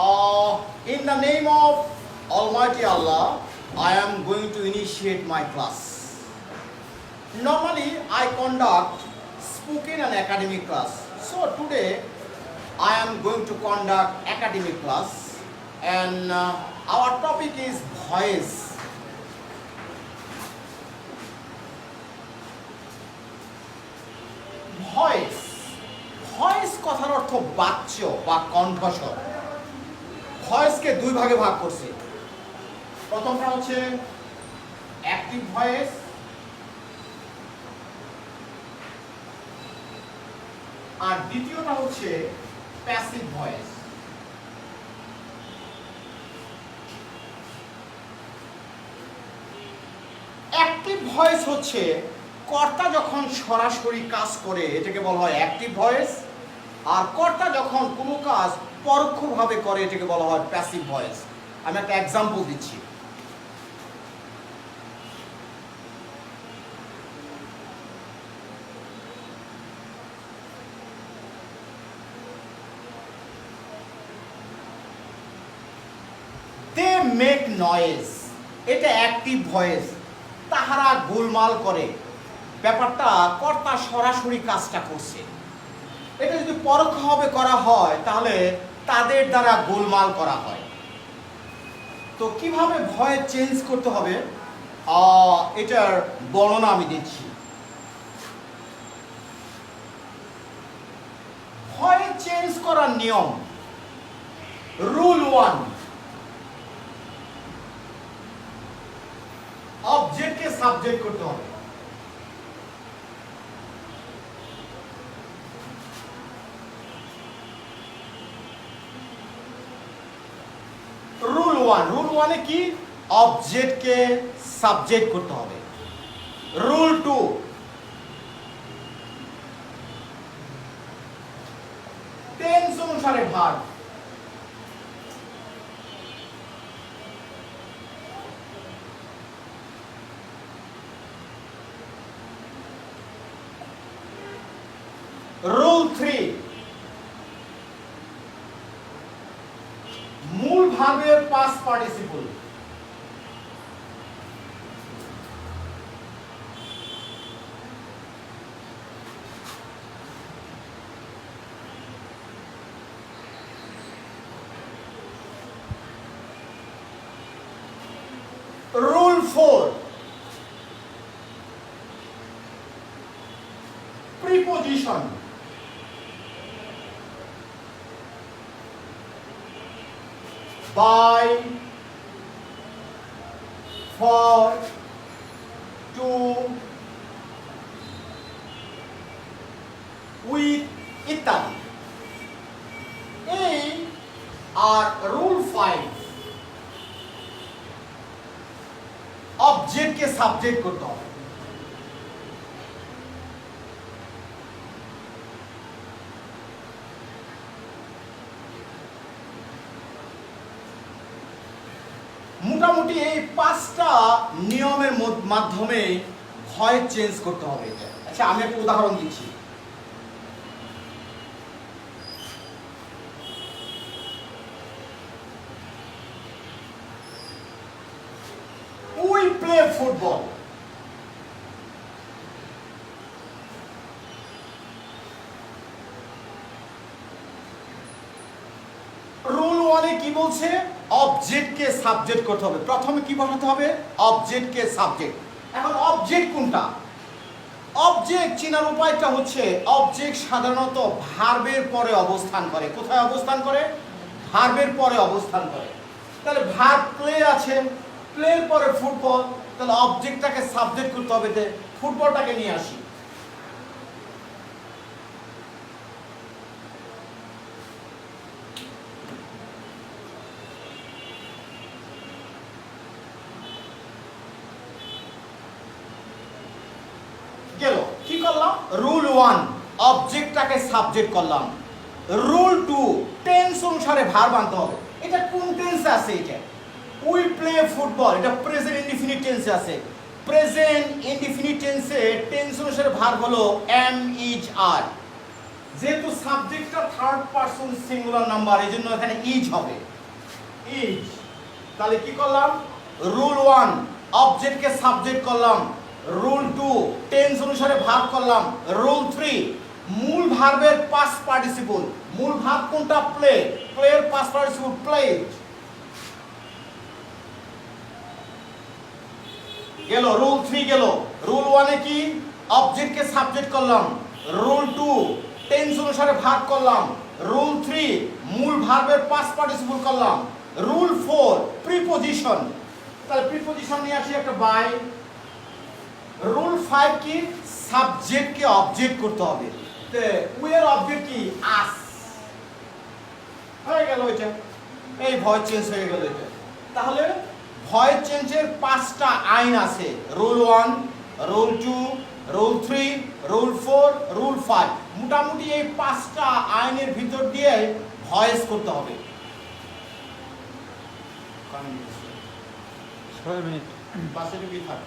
In the name of Almighty Allah, I am going to initiate my class. Normally, I conduct spoken and academic class. So today, I am going to conduct academic class, and our topic is voice. Voice কথার অর্থ বাচ্য বা কণ্ঠস্বর। ভয়েসকে দুই ভাগে ভাগ করছে। প্রথমটা হচ্ছে অ্যাক্টিভ ভয়েস, আর দ্বিতীয়টা হচ্ছে প্যাসিভ ভয়েস। অ্যাক্টিভ ভয়েস হচ্ছে কর্তা যখন সরাসরি কাজ করে এটাকে বলা হয় অ্যাক্টিভ ভয়েস, আর কর্তা যখন কোনো কাজ পরোক্ষভাবে করে এটাকে বলা হয় প্যাসিভ ভয়েস। আমি একটা এক্সাম্পল দিচ্ছি। দে মেক নয়েজ, এটা অ্যাক্টিভ ভয়েস। তাহারা গোলমাল করে, ব্যাপারটা কর্তা সরাসরি কাজটা করছে। এটা যদি পরোক্ষভাবে করা হয় তাহলে তাদের দ্বারা গোলমাল করা হয়। তো কিভাবে ভয়েস চেঞ্জ করতে হবে এটার বর্ণনা আমি দিচ্ছি। ভয়েস চেঞ্জ করার নিয়ম। রুল 1, অবজেক্টকে সাবজেক্ট করতে হবে। রুল 1 কি? অবজেক্টকে সাবজেক্ট করতে হবে। রুল 2, টেন্স অনুসারে ভার্ব। রুল 3, মূল ভার্বের past participle. Rule 4, preposition. by, for, to, with ইত্যাদি। এই আর রুল 5, অবজেক্টকে সাবজেক্ট করতে হবে। মোটামুটি এই 5টা নিয়মের মাধ্যমে ভয়েস চেঞ্জ করতে হবে। আচ্ছা, আমি একটা উদাহরণ দিচ্ছি। We play football. রুল 1 কি বলছে? অবজেক্টকে সাবজেক্ট করতে হবে। প্রথমে কি বসাতে হবে? অবজেক্টকে সাবজেক্ট। এখন অবজেক্ট কোনটা? অবজেক্ট চেনার উপায়টা হচ্ছে, অবজেক্ট সাধারণত ভার্বের পরে অবস্থান করে। কোথায় অবস্থান করে? ভার্বের পরে অবস্থান করে। তাহলে ভার্ব প্লে আছে, প্লের পরে ফুটবল, তাহলে অবজেক্টটাকে সাবজেক্ট করতে হবে। ফুটবলটাকে নিয়ে আসি। গেল, কি করলাম? রুল 1, অবজেক্টটাকে সাবজেক্ট করলাম। রুল 2, টেন্স অনুসারে ভার্ব আনতে হবে। এটা কোন টেন্সে আছে? এটা উই প্লে ফুটবল, এটা প্রেজেন্ট ইনডিফিনিট টেন্সে আছে। প্রেজেন্ট ইনডিফিনিট টেন্সে টেন্স অনুসারে ভার্ব হলো এম, ইজ, আর। যেহেতু সাবজেক্টটা থার্ড পারসন সিঙ্গুলার নাম্বার, এই জন্য এখানে ইজ হবে, ইজ। তাহলে কি করলাম, রুল 1 অবজেক্টকে সাবজেক্ট করলাম, রুল 2 টেন্স অনুসারে ভাগ করলাম, রুল 3 মূল ভার্বের পাস্ট পার্টিসিপল, মূল ভার্ব কোনটা, প্লে, প্লের পাস্ট পার্টিসিপল প্লেড। গেল রুল 3 গেল। রুল 1 এ কি, অবজেক্টকে সাবজেক্ট করলাম, রুল 2 টেন্স অনুসারে ভাগ করলাম, রুল 3 মূল ভার্বের পাস্ট পার্টিসিপল করলাম, রুল 4 প্রিপজিশন। তাহলে প্রিপজিশন নিয়ে আসি একটা বাই। রুল 5 কি, সাবজেক্টকে অবজেক্ট করতে হবে। তে উইয়ের অবজেক্ট কি, আস, হয়ে গেল এটা, এই ভয়েস চেঞ্জ হয়ে গেল এটা। তাহলে ভয়েস চেঞ্জের 5টা আইন আছে, rule 1, rule 2, rule 3, rule 4, rule 5। মোটামুটি এই 5টা আইনের ভিতর দিয়ে ভয়েস করতে হবে। 6 মিনিট। পাশে কি থাকে